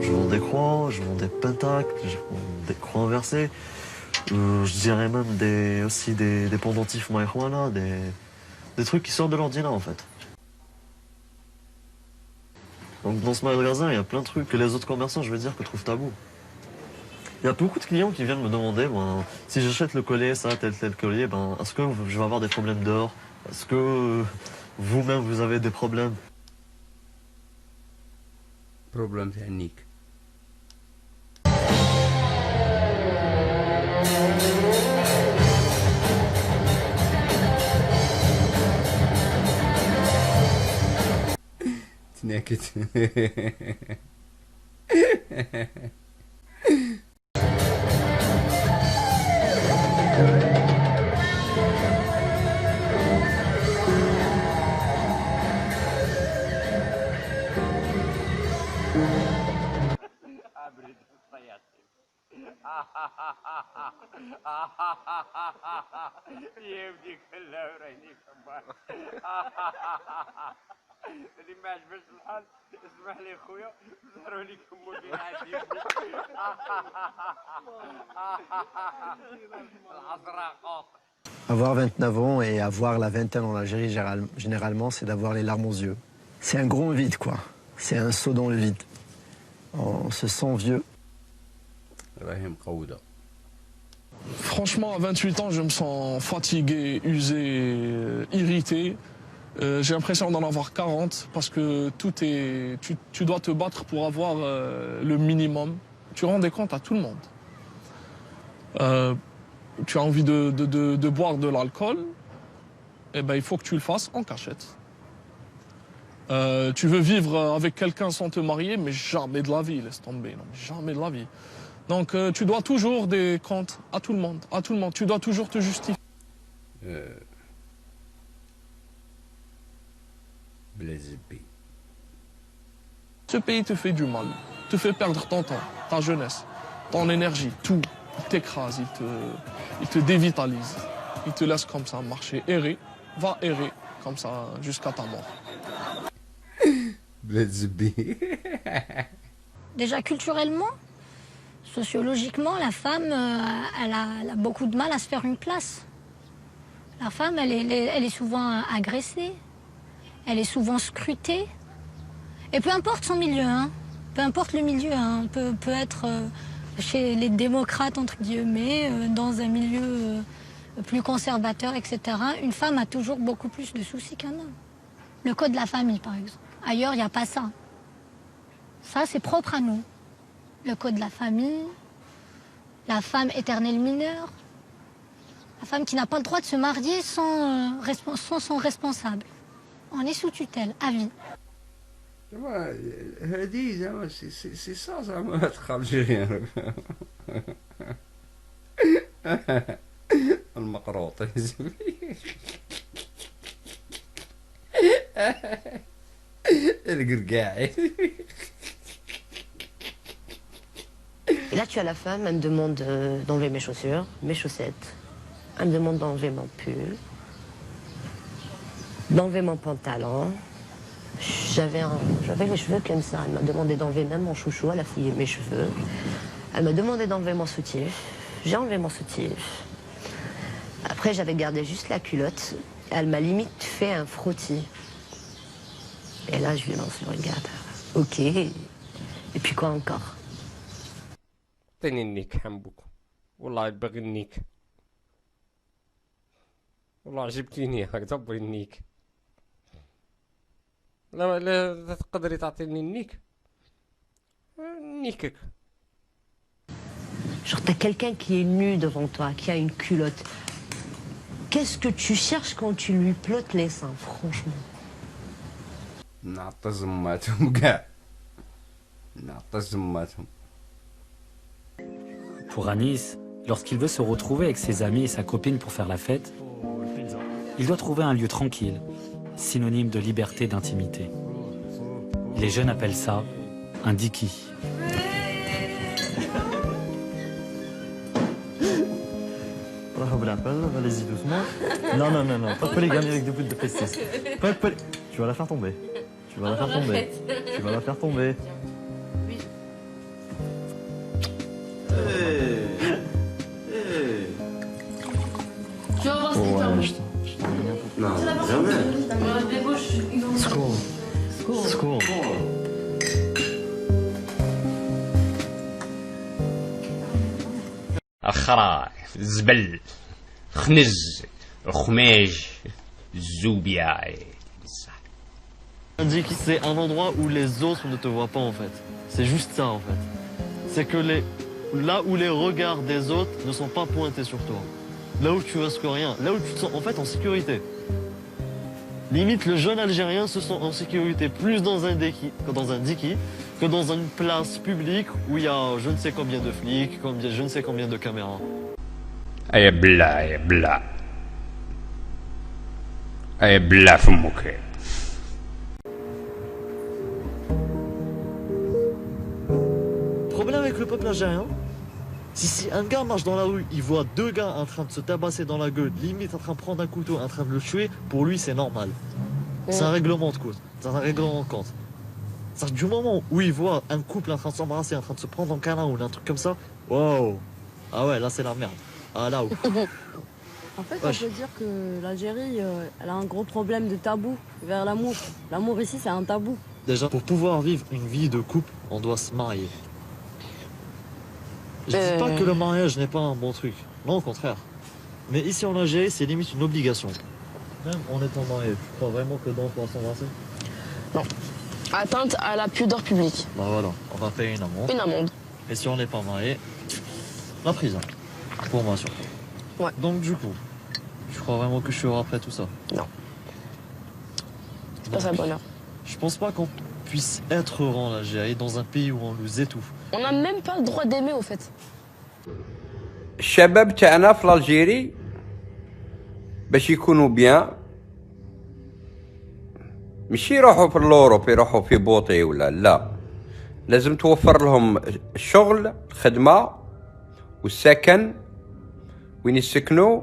Je vends des croix, je vends des pentacles, je vends des croix inversées. Je dirais même aussi des pendentifs marijuana, des trucs qui sortent de l'ordinaire en fait. Donc dans ce magasin, il y a plein de trucs que les autres commerçants, je veux dire, que trouvent tabou. Il y a beaucoup de clients qui viennent me demander, si j'achète le collier, ça, tel collier, est-ce que je vais avoir des problèmes dehors? Est-ce que vous-même, vous avez des problèmes? Problème technique. تنكت. يبديك الله ورينيك اللي ما عجبش الحال اسمح لي خويا ظهروا لي كمودي عادي العذراء قاط. Avoir 29 ans et avoir la vingtaine en Algérie, généralement, c'est d'avoir les larmes aux yeux. C'est un grand vide, quoi. C'est un saut dans le vide. On se sent vieux. Franchement, à 28 ans, je me sens fatigué, usé, irrité. J'ai l'impression d'en avoir 40 parce que tu dois te battre pour avoir le minimum. Tu rends des comptes à tout le monde. Tu as envie de boire de l'alcool, eh ben, il faut que tu le fasses en cachette. Tu veux vivre avec quelqu'un sans te marier, mais jamais de la vie, laisse tomber, non, jamais de la vie. Donc tu dois toujours des comptes à tout le monde, à tout le monde. Tu dois toujours te justifier. Ce pays te fait du mal, te fait perdre ton temps, ta jeunesse, ton énergie, tout. Il t'écrase, il te dévitalise. Il te laisse comme ça marcher, errer, va errer comme ça jusqu'à ta mort. Déjà culturellement, sociologiquement, la femme, elle a beaucoup de mal à se faire une place. La femme, elle est souvent agressée, elle est souvent scrutée. Et peu importe son milieu, hein, peu importe le milieu, hein, peut être chez les démocrates, entre guillemets, dans un milieu plus conservateur, etc. Une femme a toujours beaucoup plus de soucis qu'un homme. Le code de la famille, par exemple. Ailleurs, il n'y a pas ça. Ça, c'est propre à nous. Le code de la famille, la femme éternelle mineure, la femme qui n'a pas le droit de se marier sans son responsable. On est sous tutelle, à vie. C'est ça, زعما الجيريان المقروط القرقاعي. Et là, tu as la femme, elle me demande d'enlever mes chaussures, mes chaussettes. Elle me demande d'enlever mon pull, d'enlever mon pantalon. J'avais les cheveux comme ça. Elle m'a demandé d'enlever même mon chouchou, elle a fouillé mes cheveux. Elle m'a demandé d'enlever mon soutif. J'ai enlevé mon soutif. Après, j'avais gardé juste la culotte. Elle m'a limite fait un frottis. Et là, je lui lance le regard. Ok. Et puis quoi encore? عطيني النيك حنبوك والله باغي النيك والله عجبتيني هكذا بغي النيك لا تقدري تعطيني النيك نيكك. Genre, t'as quelqu'un qui est nu devant toi, qui a une culotte. Qu'est-ce que tu cherches quand tu lui plottes les seins, franchement? نعطي زماتهم كاع نعطي زماتهم. Pour Anis, lorsqu'il veut se retrouver avec ses amis et sa copine pour faire la fête, il doit trouver un lieu tranquille, synonyme de liberté et d'intimité. Les jeunes appellent ça un diki. Allez-y doucement. Non, pas de polygamie avec des bouts de pestis. Pas de Tu vas la faire tomber. Tu vas la faire tomber. Tu vas la faire tomber. Tu vas voir ce que Ouais, je t'en ai rien pour. Non, jamais. Secours. Secours. الخراء الزبل خنز خماج الزوبيا Indique c'est un endroit où les autres ne te voient pas en fait. C'est juste ça en fait. C'est que là où les regards des autres ne sont pas pointés sur toi. Là où tu risques rien. Là où tu te sens en fait en sécurité. Limite, le jeune Algérien se sent en sécurité plus dans un diki que dans une place publique où il y a je ne sais combien de flics, je ne sais combien de caméras. اي بلا اي بلا اي بلا فمك. Problème avec le peuple algérien, si un gars marche dans la rue, il voit deux gars en train de se tabasser dans la gueule, limite en train de prendre un couteau, en train de le tuer, pour lui c'est normal. C'est un règlement de compte. C'est un règlement de compte. C'est-à-dire du moment où il voit un couple en train de s'embrasser, en train de se prendre en câlin ou un truc comme ça, wow. Ah ouais, là c'est la merde. Ah là où. En fait, Wesh. on peut dire que l'Algérie, elle a un gros problème de tabou vers l'amour. L'amour ici, c'est un tabou. Déjà, pour pouvoir vivre une vie de couple, on doit se marier. Je dis pas que le mariage n'est pas un bon truc. Non, au contraire. Mais ici en Algérie, c'est limite une obligation. Même en étant marié, tu crois vraiment que dans pour s'embrasser? Atteinte à la pudeur publique. Bah voilà, on va payer une amende. Une amende. Et si on n'est pas marié, la prison. Pour moi surtout. Ouais. Donc du coup, tu crois vraiment que je suis après tout ça? Non. C'est pas ça le bonheur. Je pense pas qu'on puisse être heureux en Algérie dans un pays où on nous étouffe. On n'a même pas le droit d'aimer au fait. الشباب تاعنا في الجيري باش يكونوا بيان ماشي يروحوا في الاوروب يروحوا في بوطي ولا لا لازم توفر لهم الشغل الخدمه والسكن وين يسكنوا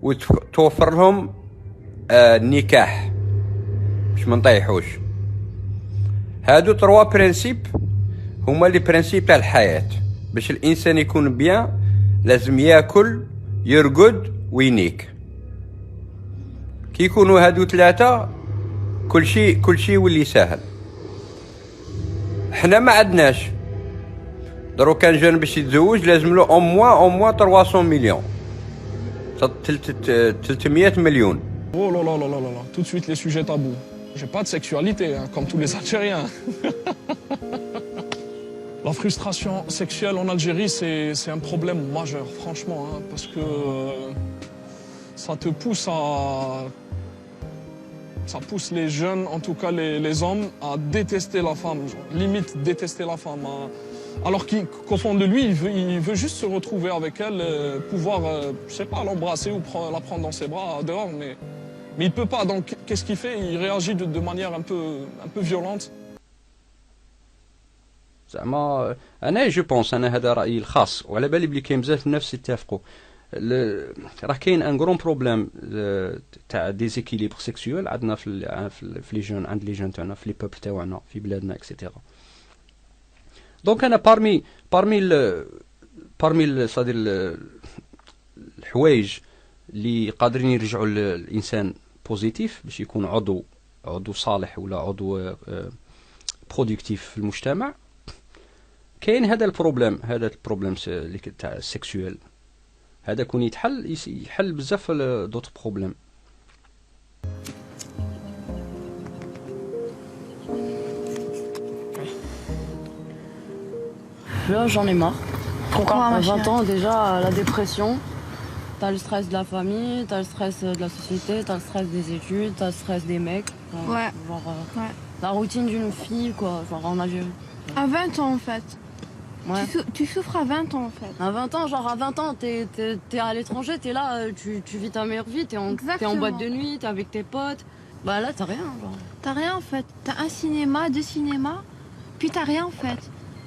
وتوفر لهم النكاح باش ما نطيحوش هادو 3 برينسيپ هما لي برينسيپ تاع الحياه باش الانسان يكون بيان لازم ياكل يرقد وينيك كي يكونوا هادو 3 كل شيء يولي ساهل حنا ما عندناش درو كان جون باش يتزوج لازم له او موا 300 مليون 300 مليون. Oh là là là là là là, tout de suite les sujets tabous. J'ai pas de sexualité, hein, comme tous les Algériens. La frustration sexuelle en Algérie, c'est un problème majeur, franchement, hein, parce que ça te pousse à... Ça pousse les jeunes, en tout cas les hommes, à détester la femme, genre, limite détester la femme. Alors qu'au fond de lui, il veut juste se retrouver avec elle, pouvoir, je sais pas, l'embrasser ou la prendre dans ses bras dehors, mais il peut pas. Donc qu'est-ce qu'il fait? Il réagit de manière un peu violente. زعما انا جو بونس انا هذا رايي الخاص وعلى بالي بلي كاين بزاف الناس يتفقوا راه كاين ان غرون بروبليم تاع ديزيكيليبر سيكسويل عندنا في لي جون عند لي جون تاعنا في لي بوبل تاعنا في بلادنا اكسيتيرا دونك انا بارمي صادر الحوايج اللي قادرين يرجعوا الانسان بوزيتيف باش يكون عضو صالح ولا عضو برودكتيف في المجتمع كاين هذا البروبليم اللي تاع السكسويل هذا كون يحل بزاف دوت بروبليم. Là, j'en ai marre. Pourquoi, À ma 20 chérie ans, déjà, la dépression. T'as le stress de la famille, t'as le stress de la société, t'as le stress des études, t'as le stress des mecs. Ouais. Genre, Ouais. la routine d'une fille, quoi, genre en Algérie. À 20 ans en fait. Ouais. Tu souffres à 20 ans en fait. À 20 ans, genre à 20 ans, t'es à l'étranger, t'es là, tu vis ta meilleure vie, t'es en boîte de nuit, t'es avec tes potes. Bah là, t'as rien, genre. T'as rien en fait. T'as un cinéma, 2 cinémas, puis t'as rien en fait.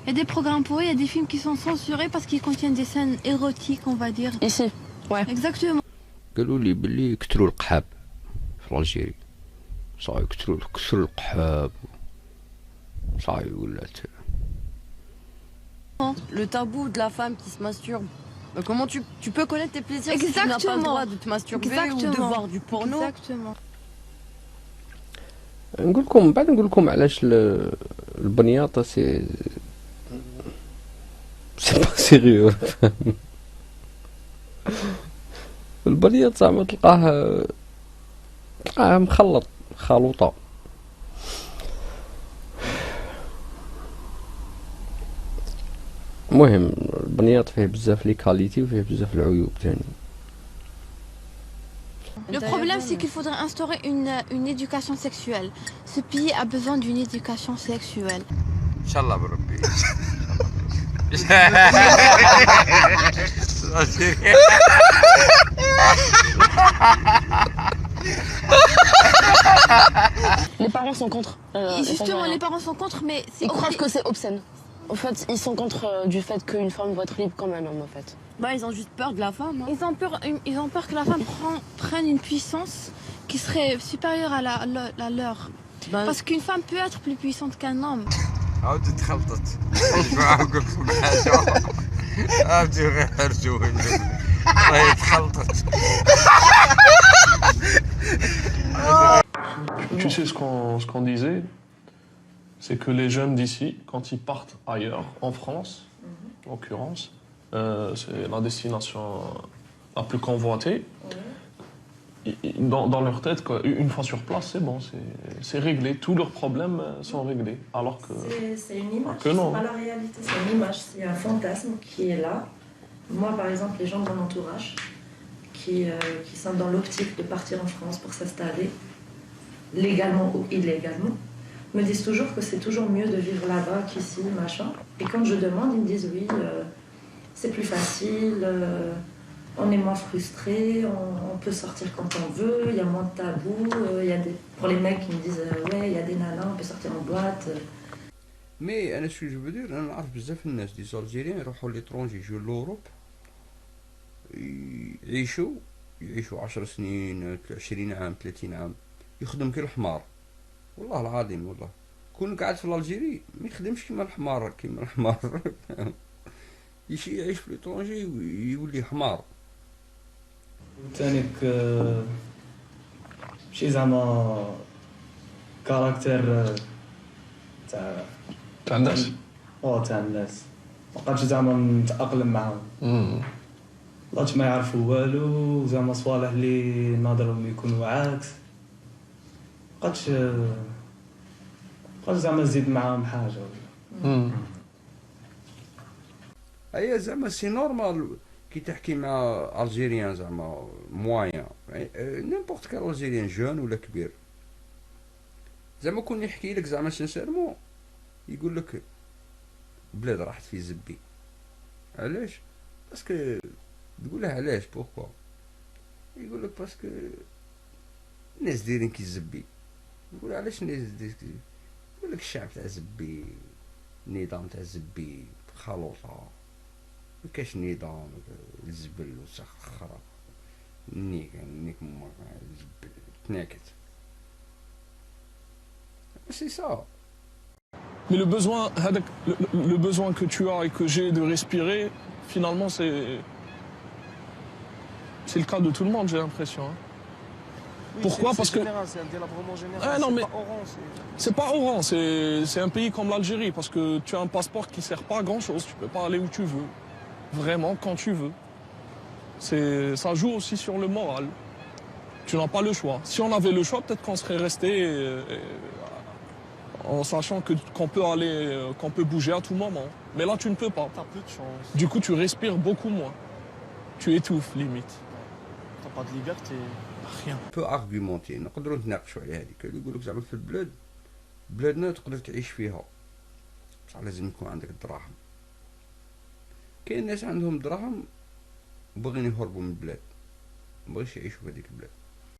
Il y a des programmes pour eux, il y a des films qui sont censurés parce qu'ils contiennent des scènes érotiques, on va dire. Ici, ouais. Exactement. قالوا لي بلي يقتلوا القحاب في الجيري صاي يقتلوا القحاب صاي ولات Le tabou de la femme qui se masturbe. Bah, comment tu peux connaître tes plaisirs si tu n'as pas le droit de te masturber ou de voir du porno. Exactement. نقول لكم بعد نقول لكم علاش البنياطة سي با سيريو. البنياط زعما تلقاه مخلط خلوطة. المهم البنياط فيه بزاف لي كاليتي وفيه بزاف العيوب تاني. Le problème, c'est qu'il faudrait instaurer une éducation sexuelle. Ce pays a besoin d'une éducation sexuelle. Inch'Allah بربي. Les parents sont contre. Et justement, les parents sont contre, mais ils croient que c'est obscène. En fait, ils sont contre du fait qu'une femme doit être libre comme un homme, en fait. Bah, ils ont juste peur de la femme. Hein. Ils ont peur que la femme prenne une puissance qui serait supérieure à la leur. Ben, parce qu'une femme peut être plus puissante qu'un homme. عاودت تخلطت. نقول لكم حاجة. عاودوا غير خرجوا راهي تخلطت. Tu sais ce qu'on disait, c'est que les jeunes d'ici, quand ils partent ailleurs, en France, en l'occurrence, c'est la destination la plus convoitée. Dans leur tête, quoi, une fois sur place, c'est bon, c'est réglé. Tous leurs problèmes sont réglés. Alors que. C'est une image, que non. c'est pas la réalité, c'est une image, c'est un fantasme qui est là. Moi, par exemple, les gens de mon entourage qui sont dans l'optique de partir en France pour s'installer, légalement ou illégalement, me disent toujours que c'est toujours mieux de vivre là-bas qu'ici, machin. Et quand je demande, ils me disent oui, c'est plus facile, on est moins frustré, on peut sortir quand on veut, il y a moins de tabous, pour les mecs qui me disent ouais, il y a des nanas, on peut sortir en boîte. مي انا شو جو بدير انا نعرف بزاف الناس دي زالجيريان يروحوا ليترونجي يجوا لوروب يعيشوا 10 سنين 20 عام 30 عام يخدم كي الحمار والله العظيم والله كون قاعد في الجيري ما يخدمش كيما الحمار يعيش في ليترونجي ويولي حمار تانيك شي زعما كاركتر تاع الناس تاع الناس مابقاش زعما متأقلم معاهم مابقاش ما يعرفوا والو زعما صوالح اللي ناظرهم يكونوا عكس مابقاش زعما نزيد معاهم حاجه هيا زعما سي نورمال كي تحكي مع الجيريان زعما موان نيمبورط كال الجيريان جون ولا كبير زعما كون يحكي لك زعما سانسيرمون يقول لك بلاد راحت في زبي علاش باسكو تقول له علاش بوركوا يقول لك باسكو الناس دايرين كي زبي يقول علاش الناس يقول لك الشعب تاع زبي النظام تاع زبي خلوطه مكاش نظام الزبل وسخرة نيك الزبل تناكت c'est ça. Mais le besoin que tu as et que j'ai de respirer, finalement, c'est le cas de tout le monde, j'ai l'impression. Hein. Oui, pourquoi Parce que général, c'est un délabrement général. Ah, non, mais pas Oran, c'est pas Oran, c'est un pays comme l'Algérie parce que tu as un passeport qui sert pas à grand chose, tu peux pas aller où tu veux, vraiment quand tu veux. Ça joue aussi sur le moral. Tu n'as pas le choix. Si on avait le choix, peut-être qu'on serait resté en sachant qu'on peut bouger à tout moment. Mais là, tu ne peux pas. T'as peu de chance. Du coup, tu respires beaucoup moins. Tu étouffes, limite. T'as pas de liberté. Rien. بو ارغيومونتي نقدروا نتناقشوا على هذيك اللي يقول لك زعما في البلاد بلادنا تقدر تعيش فيها بصح لازم يكون عندك الدراهم. كاين ناس عندهم دراهم وباغيين يهربوا من البلاد ما بغيش يعيشوا في هذيك البلاد